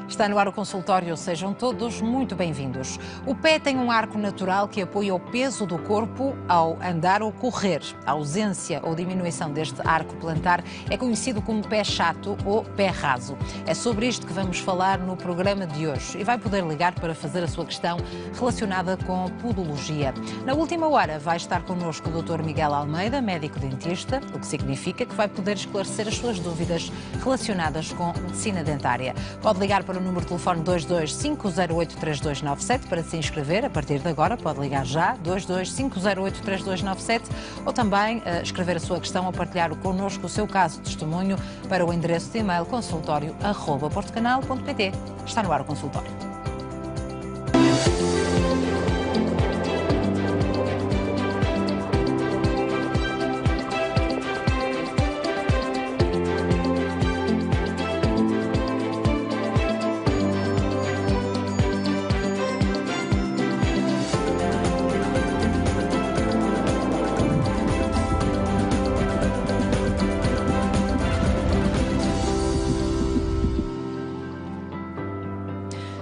Está no ar o consultório, sejam todos muito bem-vindos. O pé tem um arco natural que apoia o peso do corpo ao andar ou correr. A ausência ou diminuição deste arco plantar é conhecido como pé chato ou pé raso. É sobre isto que vamos falar no programa de hoje e vai poder ligar para fazer a sua questão relacionada com podologia. Na última hora vai estar connosco o Dr. Miguel Almeida, médico-dentista, o que significa que vai poder esclarecer as suas dúvidas relacionadas com medicina dentária. Pode ligar para o número de telefone 225083297 para se inscrever. A partir de agora pode ligar já, 225083297, ou também escrever a sua questão ou partilhar connosco o seu caso de testemunho para o endereço de e-mail consultório@portocanal.pt. Está no ar o consultório.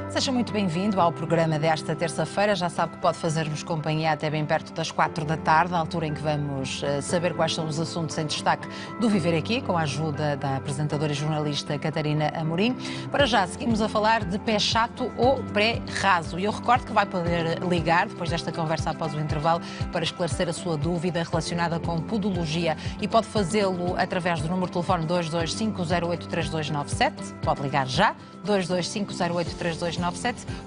Seja muito bem-vindo ao programa desta terça-feira. Já sabe que pode fazer-nos companhia até bem perto das 4 da tarde, a altura em que vamos saber quais são os assuntos em destaque do Viver Aqui, com a ajuda da apresentadora e jornalista Catarina Amorim. Para já, seguimos a falar de pé chato ou pé raso. E eu recordo que vai poder ligar, depois desta conversa após o intervalo, para esclarecer a sua dúvida relacionada com podologia. E pode fazê-lo através do número de telefone 225083297. Pode ligar já, 225083297.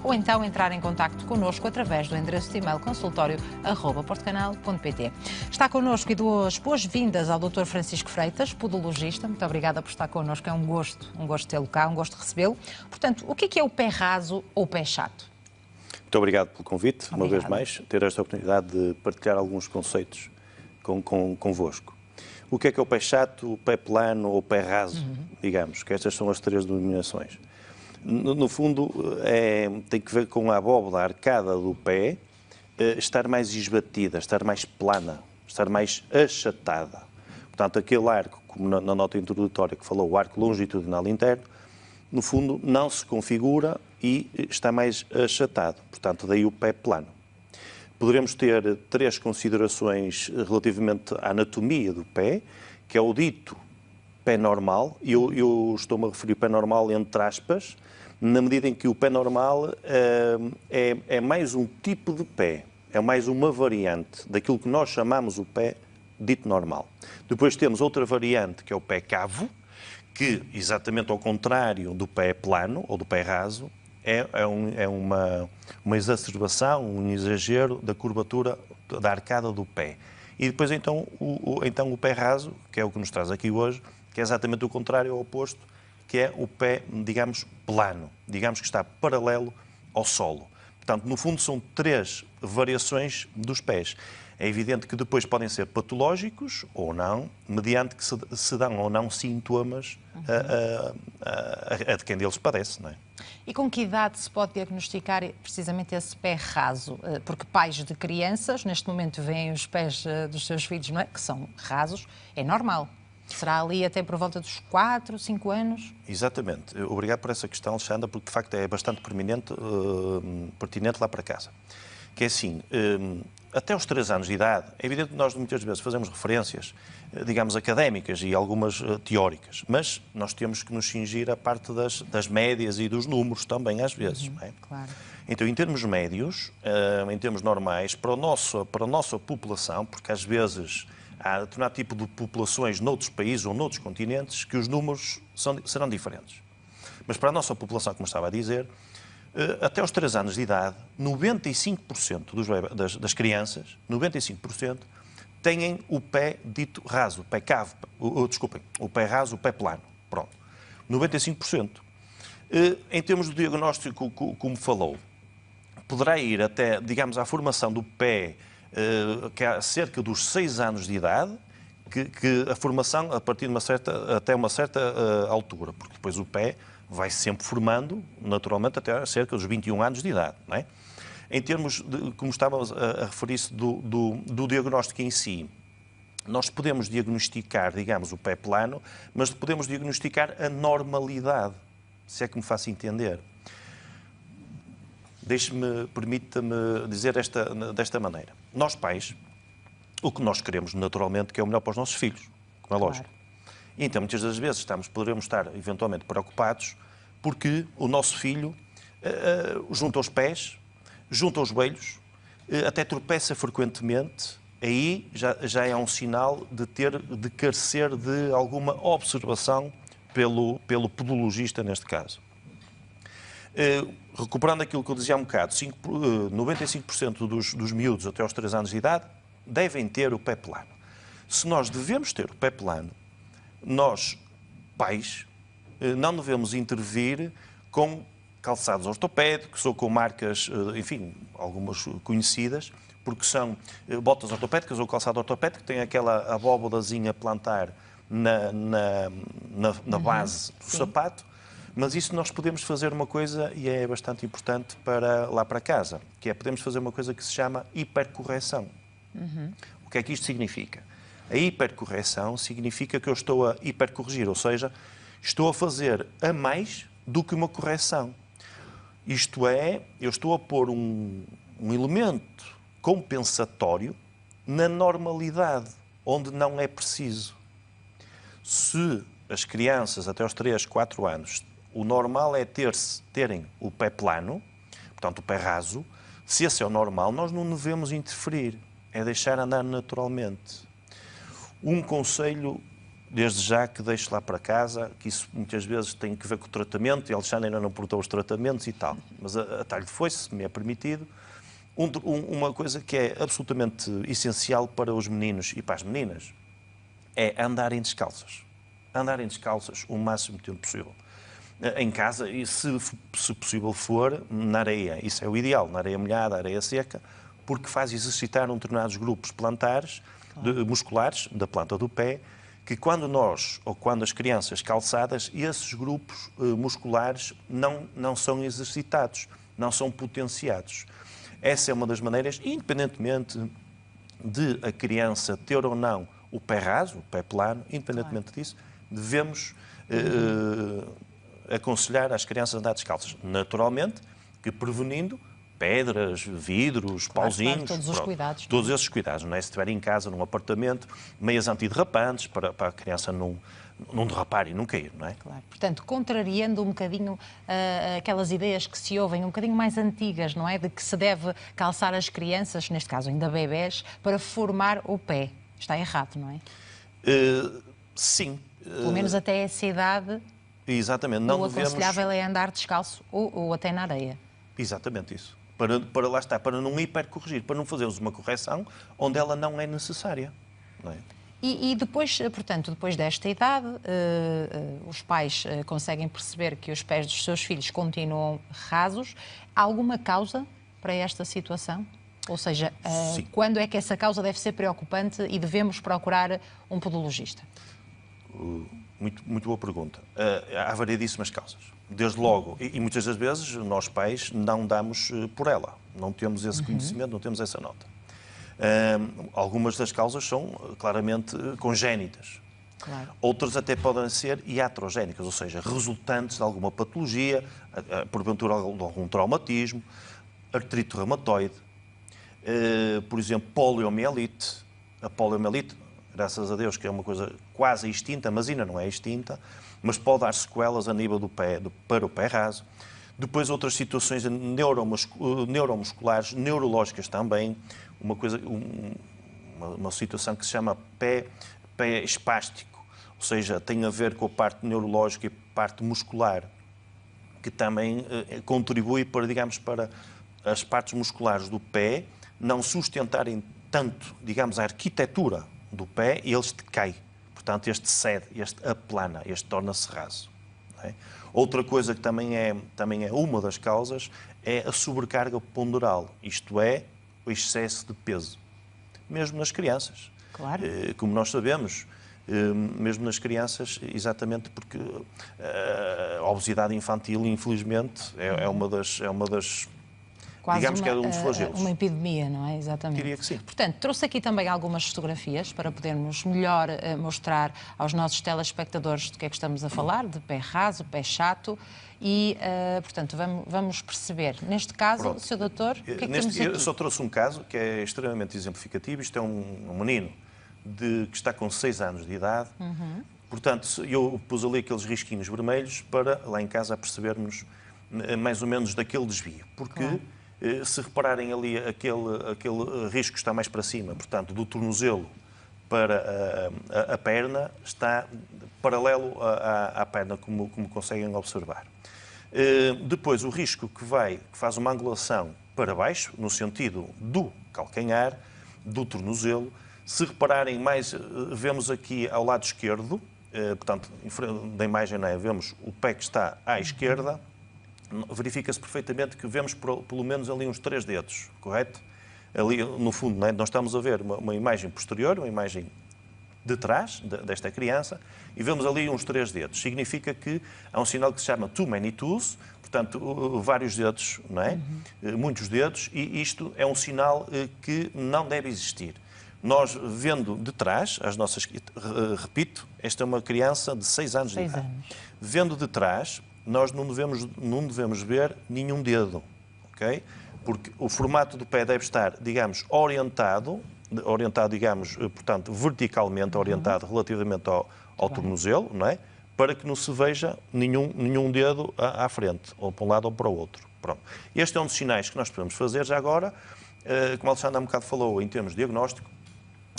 Ou então entrar em contacto connosco através do endereço de e-mail consultório@portocanal.pt. Está connosco e dou as boas-vindas ao Dr. Francisco Freitas, podologista. Muito obrigada por estar connosco. É um gosto tê-lo cá, um gosto de recebê-lo. Portanto, o que é o pé raso ou pé chato? Muito obrigado pelo convite, uma vez mais, ter esta oportunidade de partilhar alguns conceitos convosco. O que é o pé chato, o pé plano ou o pé raso, digamos, que estas são as três denominações. No fundo, tem que ver com a abóbada, a arcada do pé, estar mais esbatida, estar mais plana, estar mais achatada. Portanto, aquele arco, como na nota introdutória que falou, o arco longitudinal interno, no fundo, não se configura e está mais achatado. Portanto, daí o pé plano. Poderemos ter três considerações relativamente à anatomia do pé, que é o dito pé normal. Eu estou-me a referir ao pé normal entre aspas, na medida em que o pé normal é mais um tipo de pé, é mais uma variante daquilo que nós chamamos o pé dito normal. Depois temos outra variante, que é o pé cavo, que, exatamente ao contrário do pé plano ou do pé raso, é uma exacerbação, um exagero da curvatura da arcada do pé. E depois então o pé raso, que é o que nos traz aqui hoje, que é exatamente o contrário, ao oposto, que é o pé, digamos, plano, digamos que está paralelo ao solo. Portanto, no fundo, são três variações dos pés. É evidente que depois podem ser patológicos ou não, mediante que se dão ou não sintomas a de quem deles padece, não é? E com que idade se pode diagnosticar precisamente esse pé raso? Porque pais de crianças, neste momento, veem os pés dos seus filhos, não é? Que são rasos, é normal. Será ali até por volta dos 4, 5 anos? Exatamente. Obrigado por essa questão, Alexandra, porque de facto é bastante pertinente lá para casa. Que é assim, até os 3 anos de idade, é evidente que nós muitas vezes fazemos referências, digamos, académicas e algumas teóricas, mas nós temos que nos cingir à parte das médias e dos números também, às vezes. Não é? Claro. Então, em termos médios, em termos normais, para a nossa população, porque às vezes há determinado tipo de populações noutros países ou noutros continentes que os números serão diferentes. Mas para a nossa população, como estava a dizer, até aos 3 anos de idade, 95% das crianças, 95%, têm o pé dito raso, o pé cavo, o pé raso, o pé plano. Pronto. 95%. Em termos de diagnóstico, como falou, poderá ir até, digamos, à formação do pé, que há cerca dos 6 anos de idade, que a formação a partir de até uma certa altura, porque depois o pé vai sempre formando, naturalmente, até cerca dos 21 anos de idade. Não é? Em termos, como estávamos a referir-se, do diagnóstico em si, nós podemos diagnosticar, digamos, o pé plano, mas podemos diagnosticar a normalidade, se é que me faço entender. permita-me dizer desta maneira. Nós, pais, o que nós queremos, naturalmente, que é o melhor para os nossos filhos, como é lógico. E então, muitas das vezes, poderemos estar, eventualmente, preocupados porque o nosso filho junta os pés, junta os joelhos, até tropeça frequentemente, aí já é um sinal de carecer de alguma observação pelo podologista, neste caso. Recuperando aquilo que eu dizia há um bocado, 95% dos miúdos até aos 3 anos de idade devem ter o pé plano. Se nós devemos ter o pé plano, nós, pais, não devemos intervir com calçados ortopédicos ou com marcas, enfim, algumas conhecidas, porque são botas ortopédicas ou calçado ortopédico, que tem aquela abóbodazinha plantar na base do sapato, mas isso nós podemos fazer uma coisa, e é bastante importante lá para casa, que é podemos fazer uma coisa que se chama hipercorreção. O que é que isto significa? A hipercorreção significa que eu estou a hipercorrigir, ou seja, estou a fazer a mais do que uma correção. Isto é, eu estou a pôr um elemento compensatório na normalidade, onde não é preciso. Se as crianças até aos 3, 4 anos, o normal é terem o pé plano, portanto o pé raso, se esse é o normal, nós não devemos interferir, é deixar andar naturalmente. Um conselho, desde já, que deixo lá para casa, que isso muitas vezes tem que ver com o tratamento, e a Alexandra ainda não perguntou os tratamentos e tal, mas a talho de foice, se me é permitido, uma coisa que é absolutamente essencial para os meninos e para as meninas é andarem descalças. Andarem descalças o máximo de tempo possível. Em casa, e se possível for, na areia. Isso é o ideal, na areia molhada, areia seca, porque faz exercitar determinados grupos plantares, musculares, da planta do pé, que quando as crianças calçadas, esses grupos musculares não são exercitados, não são potenciados. Essa é uma das maneiras, independentemente de a criança ter ou não o pé raso, o pé plano, independentemente disso, devemos aconselhar as crianças a andar descalças. Naturalmente, que prevenindo pedras, vidros, pauzinhos, todos os cuidados. Todos esses cuidados, não é? Se estiver em casa, num apartamento, meias antiderrapantes, para a criança não derrapar e não cair, não é? Claro. Portanto, contrariando um bocadinho aquelas ideias que se ouvem, um bocadinho mais antigas, não é? De que se deve calçar as crianças, neste caso ainda bebés, para formar o pé. Está errado, não é? Sim. Pelo menos até essa idade. Exatamente. Não o aconselhável é andar descalço ou até na areia. Exatamente isso. Para não hipercorrigir, para não fazermos uma correção onde ela não é necessária. Não é? E depois, portanto, depois desta idade, os pais conseguem perceber que os pés dos seus filhos continuam rasos. Há alguma causa para esta situação? Ou seja, quando é que essa causa deve ser preocupante e devemos procurar um podologista? Muito boa pergunta. Há variedíssimas causas. Desde logo, e muitas das vezes nós pais não damos por ela. Não temos esse conhecimento, não temos essa nota. Algumas das causas são claramente congénitas. Claro. Outras até podem ser iatrogénicas, ou seja, resultantes de alguma patologia, porventura de algum traumatismo, artrite reumatoide, por exemplo, poliomielite. A poliomielite, graças a Deus, que é uma coisa quase extinta, mas ainda não é extinta, mas pode dar sequelas a nível do pé, para o pé raso. Depois outras situações neuromusculares, neurológicas também, uma situação que se chama pé espástico, ou seja, tem a ver com a parte neurológica e parte muscular, que também contribui para as partes musculares do pé não sustentarem tanto, digamos, a arquitetura do pé e eles decaem. Portanto, este cede, este aplana, este torna-se raso. Não é? Outra coisa que também é uma das causas é a sobrecarga ponderal, isto é, o excesso de peso. Mesmo nas crianças. Claro. Como nós sabemos, mesmo nas crianças, exatamente porque a obesidade infantil, infelizmente, é uma das quase digamos que é um dos flagelos. uma epidemia, não é? Exatamente. Diria que sim. Portanto, trouxe aqui também algumas fotografias para podermos melhor mostrar aos nossos telespectadores do que é que estamos a falar, de pé raso, pé chato, e, portanto, vamos perceber. Neste caso, Pronto. Sr. Doutor, o que é que temos aqui? Eu só trouxe um caso que é extremamente exemplificativo. Isto é um menino que está com 6 anos de idade. Portanto, eu pus ali aqueles risquinhos vermelhos para, lá em casa, percebermos mais ou menos daquele desvio. Porque, se repararem ali, aquele risco que está mais para cima, portanto, do tornozelo para a perna, está paralelo à perna, como conseguem observar. Depois, o risco que faz uma angulação para baixo, no sentido do calcanhar, do tornozelo. Se repararem mais, vemos aqui ao lado esquerdo, portanto, em frente da imagem, vemos o pé que está à esquerda, verifica-se perfeitamente que vemos pelo menos ali uns 3 dedos, correto? Ali, no fundo, nós estamos a ver uma imagem posterior, uma imagem de trás desta criança, e vemos ali uns 3 dedos. Significa que há um sinal que se chama too many toes, portanto, vários dedos, não é? Muitos dedos, e isto é um sinal que não deve existir. Nós, vendo de trás, as nossas... Repito, esta é uma criança de 6 anos de idade. Vendo de trás, nós não devemos ver nenhum dedo, ok? Porque o formato do pé deve estar, digamos, orientado, digamos, portanto, verticalmente orientado relativamente ao tornozelo, não é? Para que não se veja nenhum dedo à frente, ou para um lado ou para o outro. Pronto. Este é um dos sinais que nós podemos fazer já agora, como a Alexandra há um bocado falou, em termos de diagnóstico.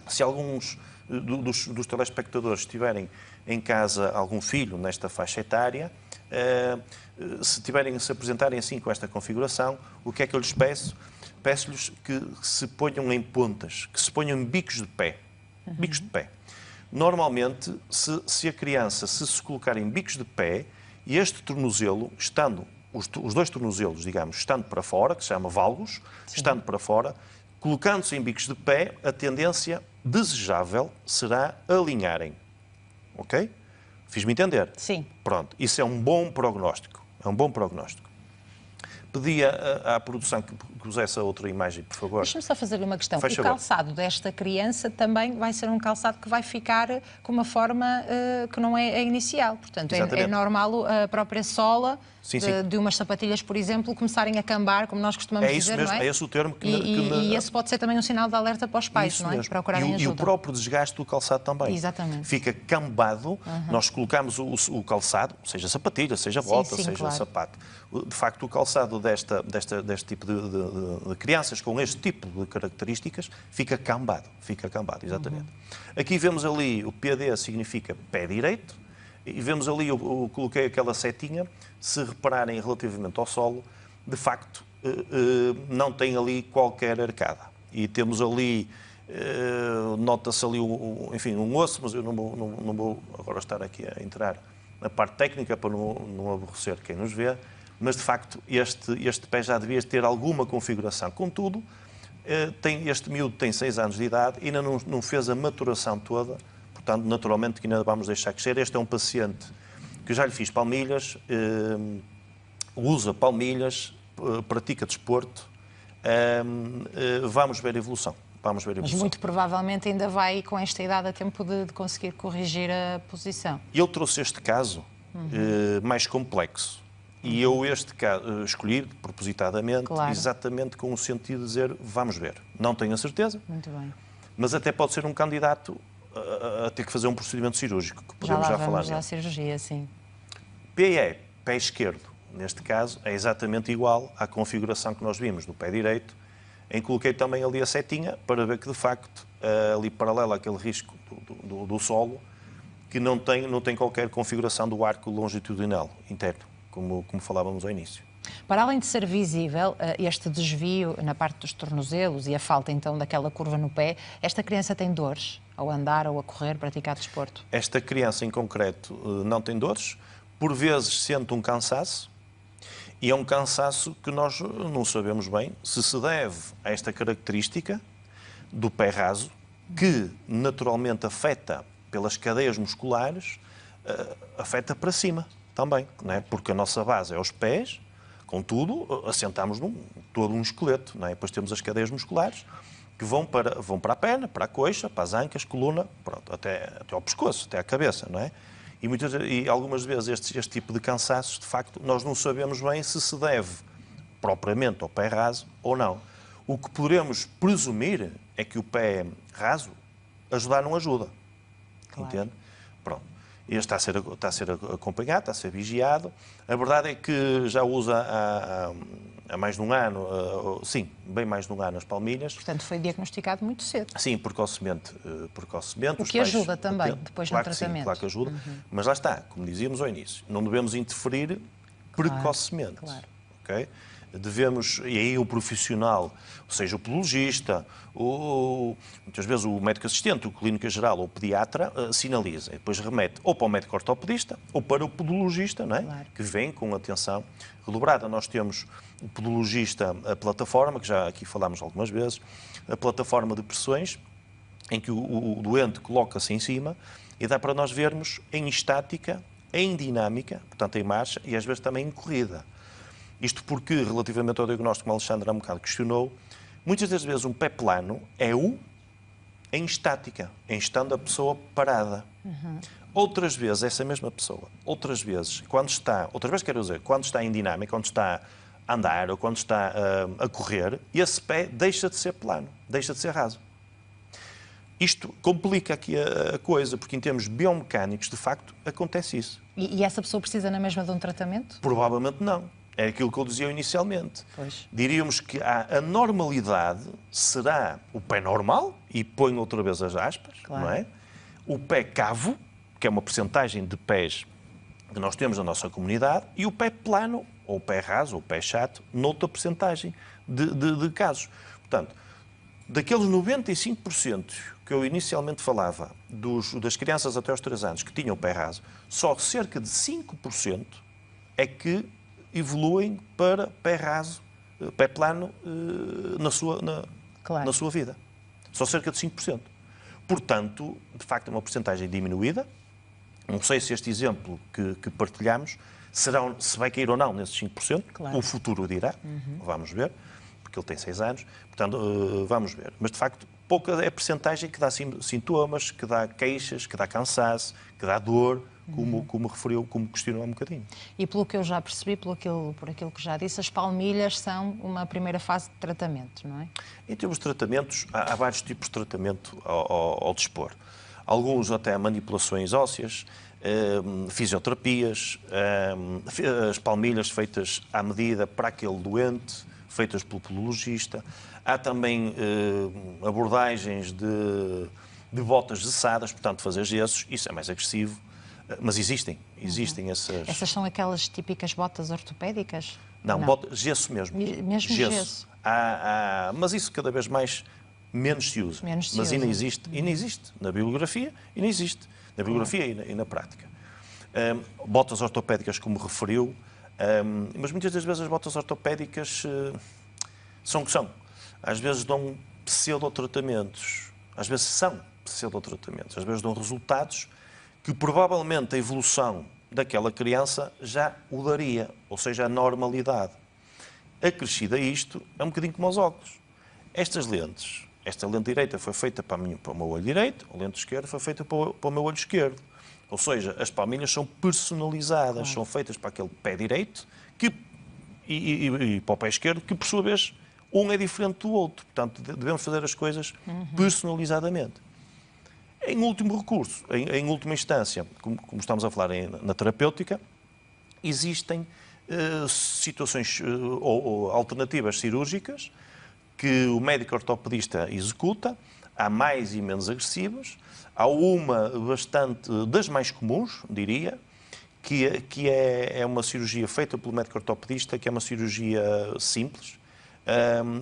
Se alguns dos telespectadores tiverem em casa algum filho nesta faixa etária, se apresentarem assim com esta configuração, o que é que eu lhes peço? Peço-lhes que se ponham em pontas, que se ponham em bicos de pé. Bicos de pé. Normalmente, se a criança se colocar em bicos de pé, e este tornozelo, estando, os 2 tornozelos, digamos, estando para fora, que se chama valgus, estando para fora, colocando-se em bicos de pé, a tendência desejável será alinharem. Ok? Fiz-me entender? Sim. Pronto. Isso é um bom prognóstico. É um bom prognóstico. Pedia à produção que pusesse a outra imagem, por favor. Deixa-me só fazer uma questão. Faz o favor. calçado desta criança também vai ser um calçado que vai ficar com uma forma que não é a inicial. Portanto, é normal a própria sola de umas sapatilhas, por exemplo, começarem a cambar, como nós costumamos dizer, isso mesmo, não é? É esse o termo que... E esse pode ser também um sinal de alerta para os pais, isso não é? Mesmo. Procurarem ajuda. E o próprio desgaste do calçado também. Exatamente. Fica cambado, nós colocamos o calçado, seja sapatilha, seja bota, seja sapato. De facto, o calçado deste tipo de crianças com este tipo de características fica cambado, exatamente. Aqui vemos ali o PD significa pé direito, e vemos ali, eu coloquei aquela setinha, se repararem relativamente ao solo, de facto, não tem ali qualquer arcada. E temos ali, nota-se ali, enfim, um osso, mas eu não vou agora estar aqui a entrar na parte técnica para não aborrecer quem nos vê, mas de facto este pé já devia ter alguma configuração. Contudo, este miúdo tem 6 anos de idade e ainda não fez a maturação toda, portanto, naturalmente que ainda vamos deixar crescer. Este é um paciente que já lhe fiz palmilhas, usa palmilhas, pratica desporto, vamos ver a evolução. Mas muito provavelmente ainda vai, com esta idade, a tempo de conseguir corrigir a posição. Eu trouxe este caso mais complexo. E eu este caso escolhi propositadamente, exatamente com o sentido de dizer, vamos ver. Não tenho a certeza, muito bem. Mas até pode ser um candidato a ter que fazer um procedimento cirúrgico, que podemos já falar. Já cirurgia, sim. pé esquerdo, neste caso, é exatamente igual à configuração que nós vimos no pé direito, em que coloquei também ali a setinha para ver que, de facto, ali paralelo àquele risco do solo, que não tem qualquer configuração do arco longitudinal interno, como falávamos ao início. Para além de ser visível este desvio na parte dos tornozelos e a falta, então, daquela curva no pé, esta criança tem dores ao andar ou a correr, praticar desporto? Esta criança, em concreto, não tem dores. Por vezes sente um cansaço, e é um cansaço que nós não sabemos bem se deve a esta característica do pé raso, que naturalmente afeta pelas cadeias musculares, afeta para cima também, não é? Porque a nossa base é os pés, Contudo, assentamos todo um esqueleto, não é? Depois temos as cadeias musculares que vão para a perna, para a coxa, para as ancas, coluna, pronto, até ao pescoço, até à cabeça, não é? E algumas vezes este tipo de cansaços, de facto, nós não sabemos bem se deve propriamente ao pé raso ou não. O que poderemos presumir é que o pé raso ajudar não ajuda. Claro. Entende? Pronto. Este está a ser acompanhado, está a ser vigiado. A verdade é que já usa há mais de um ano, sim, bem mais de um ano, as palmilhas. Portanto, foi diagnosticado muito cedo. Sim, precocemente. O que ajuda também, depois claro no tratamento. Sim, claro que ajuda. Mas lá está, como dizíamos ao início, não devemos interferir precocemente. Claro. Okay? Devemos, e aí o profissional, ou seja, o podologista, muitas vezes o médico assistente, o clínico geral ou o pediatra, sinaliza. E depois remete ou para o médico ortopedista ou para o podologista, não é? Claro. Que vem com atenção redobrada. Nós temos o podologista, a plataforma, que já aqui falámos algumas vezes, a plataforma de pressões, em que o doente coloca-se em cima e dá para nós vermos em estática, em dinâmica, portanto em marcha, e às vezes também em corrida. Isto porque, relativamente ao diagnóstico que o Alexandre há um bocado questionou, muitas das vezes um pé plano é em estática, em estando a pessoa parada. Outras vezes, essa mesma pessoa, outras vezes quero dizer, quando está em dinâmica, quando está a andar ou quando está a correr, esse pé deixa de ser plano, deixa de ser raso. Isto complica aqui a coisa, porque em termos biomecânicos, de facto, acontece isso. E essa pessoa precisa na mesma de um tratamento? Provavelmente não. É aquilo que eu dizia inicialmente. Pois. Diríamos que a normalidade será o pé normal, e ponho outra vez as aspas, claro. Não é? O pé cavo, que é uma percentagem de pés que nós temos na nossa comunidade, e o pé plano, ou o pé raso, ou o pé chato, noutra percentagem de casos. Portanto, daqueles 95% que eu inicialmente falava, das crianças até aos 3 anos que tinham o pé raso, só cerca de 5% é que evoluem para pé raso, pé plano na sua vida. Só cerca de 5%. Portanto, de facto, é uma porcentagem diminuída. Não sei se este exemplo que partilhamos se vai cair ou não nesses 5%. Claro. O futuro dirá. Vamos ver, porque ele tem 6 anos. Portanto, vamos ver. Mas, de facto, pouca é a porcentagem que dá sintomas, que dá queixas, que dá cansaço, que dá dor, como referiu, como questionou há um bocadinho. E pelo que eu já percebi, por aquilo que já disse, as palmilhas são uma primeira fase de tratamento, não é? Em termos de tratamentos, há vários tipos de tratamento ao dispor. Alguns até manipulações ósseas, fisioterapias, as palmilhas feitas à medida para aquele doente, feitas pelo podologista. Há também abordagens de botas gessadas, portanto fazer gessos, isso é mais agressivo. Mas existem essas... Essas são aquelas típicas botas ortopédicas? Não. Gesso mesmo. Mesmo gesso. Mas isso cada vez menos se usa. Mas ainda existe na bibliografia, e não existe na bibliografia e na prática. Botas ortopédicas, como referiu, mas muitas das vezes as botas ortopédicas são o que são. Às vezes dão pseudotratamentos, às vezes são pseudotratamentos, às vezes dão resultados que provavelmente a evolução daquela criança já o daria, ou seja, a normalidade. Acrescida a isto, é um bocadinho como aos óculos. Estas lentes, esta lente direita foi feita para o meu olho direito, a lente esquerda foi feita para o meu olho esquerdo. Ou seja, as palmilhas são personalizadas, são feitas para aquele pé direito e para o pé esquerdo, que por sua vez um é diferente do outro. Portanto, devemos fazer as coisas personalizadamente. Em último recurso, em última instância, como estamos a falar na terapêutica, existem situações ou alternativas cirúrgicas que o médico ortopedista executa. Há mais e menos agressivas. Há uma bastante das mais comuns, diria, que é uma cirurgia feita pelo médico ortopedista, que é uma cirurgia simples,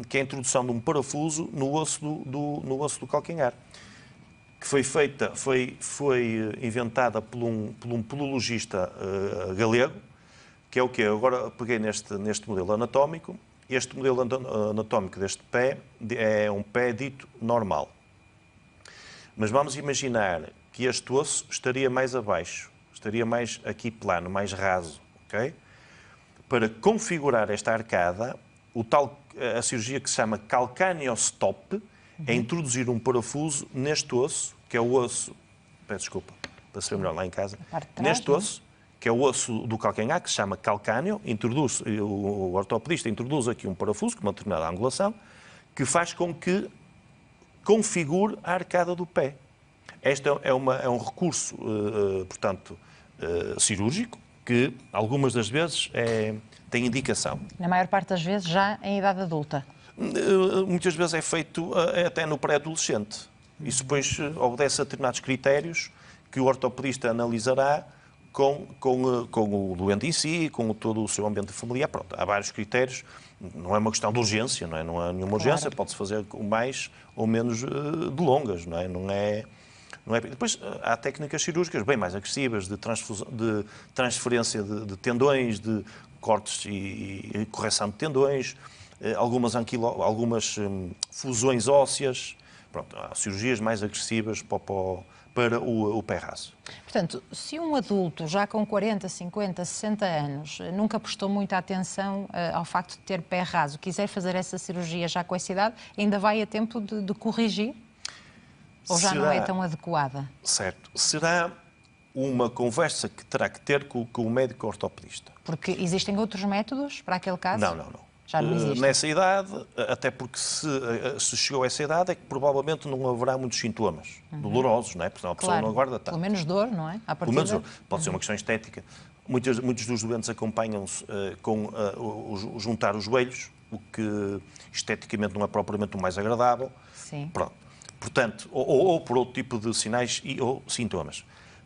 que é a introdução de um parafuso no osso do calcanhar, que foi inventada por um podologista galego, que é o quê? Agora peguei neste modelo anatómico. Este modelo anatómico deste pé é um pé dito normal. Mas vamos imaginar que este osso estaria mais abaixo, estaria mais aqui plano, mais raso, ok? para configurar esta arcada, a cirurgia que se chama calcaneostop é introduzir um parafuso neste osso, que é o osso, peço desculpa, para se ver melhor lá em casa, neste osso, que é o osso do calcanhar, que se chama calcâneo, o ortopedista introduz aqui um parafuso, com uma determinada angulação, que faz com que configure a arcada do pé. Este é um recurso, portanto, cirúrgico, que algumas das vezes tem indicação. Na maior parte das vezes já em idade adulta. Muitas vezes é feito até no pré-adolescente. Isso depois obedece a determinados critérios que o ortopedista analisará com o doente em si, com todo o seu ambiente familiar. Pronto, há vários critérios. Não é uma questão de urgência, não é? Não há nenhuma urgência. Pode-se fazer com mais ou menos de longas, não é? Depois há técnicas cirúrgicas bem mais agressivas de transferência de tendões, de cortes e correção de tendões, algumas fusões ósseas. Pronto, há cirurgias mais agressivas para o pé raso. Portanto, se um adulto já com 40, 50, 60 anos nunca prestou muita atenção ao facto de ter pé raso, quiser fazer essa cirurgia já com essa idade, ainda vai a tempo de corrigir? Ou já não é tão adequada? Certo. Será uma conversa que terá que ter com o médico ortopedista. Porque existem outros métodos para aquele caso? Não. Já não existe? Nessa idade, até porque se chegou a essa idade, é que provavelmente não haverá muitos sintomas dolorosos, não é? Porque senão a pessoa não aguarda tanto. Pelo menos dor, não é? Pelo menos dor. Pode ser uma questão estética. Muitos dos doentes acompanham-se com juntar os joelhos, o que esteticamente não é propriamente o mais agradável. Sim. Pronto. Portanto, ou por outro tipo de sinais ou sintomas.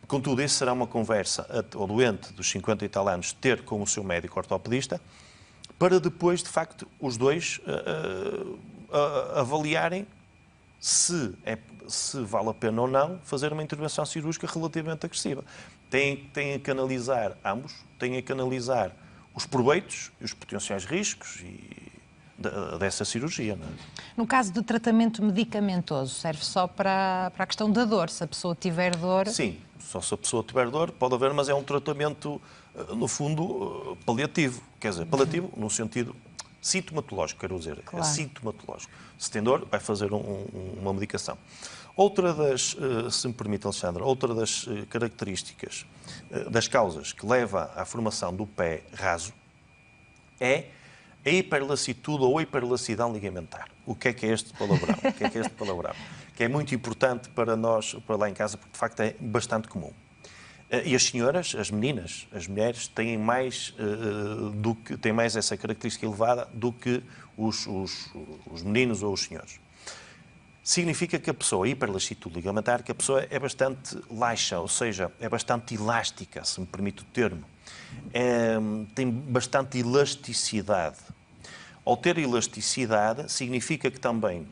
Contudo, isso será uma conversa ao doente dos 50 e tal anos ter com o seu médico ortopedista, para depois, de facto, os dois avaliarem se vale a pena ou não fazer uma intervenção cirúrgica relativamente agressiva. Têm que analisar ambos, têm que analisar os proveitos e os potenciais riscos dessa cirurgia. Não é? No caso de tratamento medicamentoso, serve só para a questão da dor. Se a pessoa tiver dor... Sim, só se a pessoa tiver dor, pode haver, mas é um tratamento, no fundo, paliativo. Quer dizer, paliativo no sentido sintomatológico, quero dizer. Claro. É sintomatológico. Se tem dor, vai fazer uma medicação. Outra das, se me permite, Alexandra, outra das características, das causas que leva à formação do pé raso é a hiperlassitude ou hiperlacidão ligamentar. O que é este palavrão? Que é muito importante para nós, para lá em casa, porque de facto é bastante comum. E as senhoras, as meninas, as mulheres, têm mais essa característica elevada do que os meninos ou os senhores. Significa que a pessoa, hiperlassitude ligamentar, que a pessoa é bastante laxa, ou seja, é bastante elástica, se me permite o termo. Tem bastante elasticidade. Ao ter elasticidade, significa que também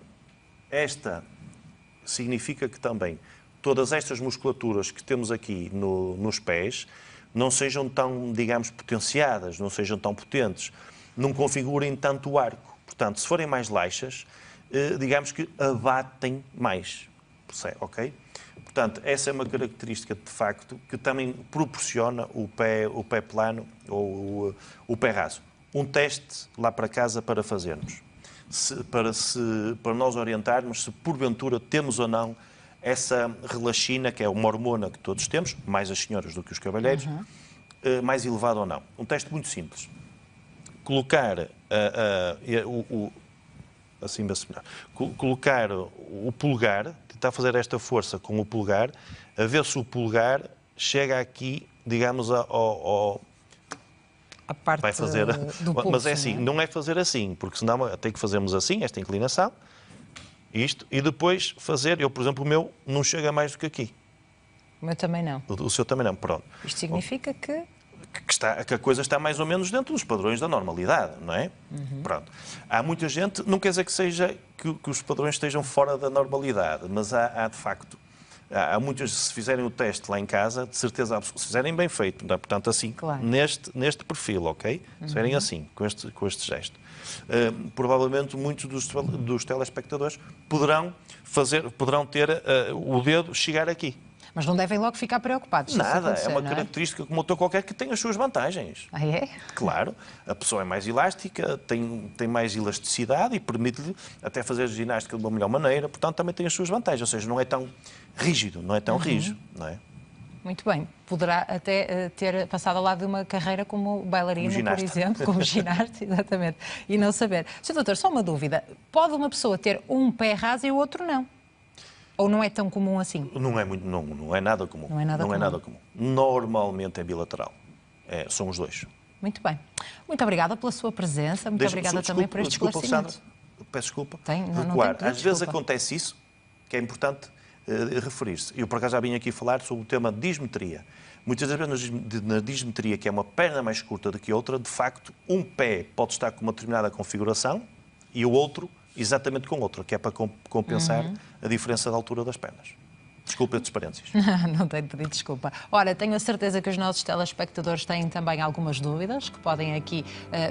todas estas musculaturas que temos aqui nos pés não sejam tão, digamos, potenciadas, não sejam tão potentes, não configurem tanto o arco. Portanto, se forem mais laxas, digamos que abatem mais. Ok? Portanto, essa é uma característica, de facto, que também proporciona o pé plano ou o pé raso. Um teste lá para casa para fazermos, para nós orientarmos se porventura temos ou não essa relaxina, que é uma hormona que todos temos, mais as senhoras do que os cavalheiros, mais elevada ou não. Um teste muito simples. Colocar colocar o polegar, tentar fazer esta força com o polegar, a ver se o polegar chega aqui, digamos, a parte vai fazer do pulso, mas é assim, não é fazer assim, porque senão tem que fazermos assim, esta inclinação, isto, e depois fazer, eu, por exemplo, o meu não chega mais do que aqui. O meu também não. O seu também não, pronto. Isto significa que a coisa está mais ou menos dentro dos padrões da normalidade, não é? Pronto. Há muita gente, não quer dizer que os padrões estejam fora da normalidade, mas há de facto, há muitas, se fizerem o teste lá em casa, de certeza, se fizerem bem feito, não é? Portanto, assim, claro. neste perfil, ok? Se fizerem assim, com este gesto. Provavelmente muitos dos telespectadores poderão ter o dedo chegar aqui. Mas não devem logo ficar preocupados. Nada, é uma característica como outra qualquer que tem as suas vantagens. Ah, é? Claro, a pessoa é mais elástica, tem mais elasticidade e permite-lhe até fazer ginástica de uma melhor maneira, portanto também tem as suas vantagens, ou seja, não é tão rígido, não é tão rijo, não é? Muito bem. Poderá até ter passado ao lado de uma carreira como bailarino, por exemplo, como ginasta, exatamente, e não saber. Sr. Doutor, só uma dúvida. Pode uma pessoa ter um pé raso e o outro não? Ou não é tão comum assim? Não é nada comum. Não é nada comum. Normalmente é bilateral. São os dois. Muito bem. Muito obrigada pela sua presença. Muito obrigada também por este esclarecimento. Sandra, peço desculpa. Não Às vezes acontece isso, que é importante referir-se. Eu, por acaso, já vim aqui falar sobre o tema dismetria. Muitas das vezes na dismetria, que é uma perna mais curta do que outra, de facto, um pé pode estar com uma determinada configuração e o outro exatamente com outra, que é para compensar a diferença da altura das pernas. Desculpa estes parênteses. Não tenho de pedir desculpa. Ora, tenho a certeza que os nossos telespectadores têm também algumas dúvidas que podem aqui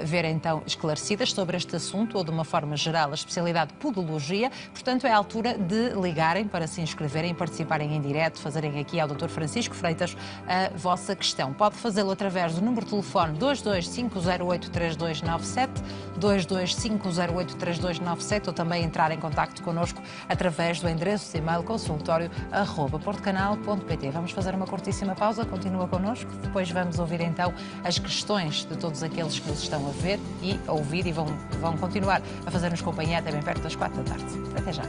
ver então esclarecidas sobre este assunto ou de uma forma geral a especialidade Podologia. Portanto, é a altura de ligarem para se inscreverem, participarem em direto, fazerem aqui ao Dr. Francisco Freitas a vossa questão. Pode fazê-lo através do número de telefone 225083297, 225083297 ou também entrar em contacto connosco através do endereço de e-mail consultório@portocanal.pt. Vamos fazer uma curtíssima pausa, continua connosco, depois vamos ouvir então as questões de todos aqueles que nos estão a ver e a ouvir e vão continuar a fazer-nos companhia até bem perto das 4 da tarde. Até já.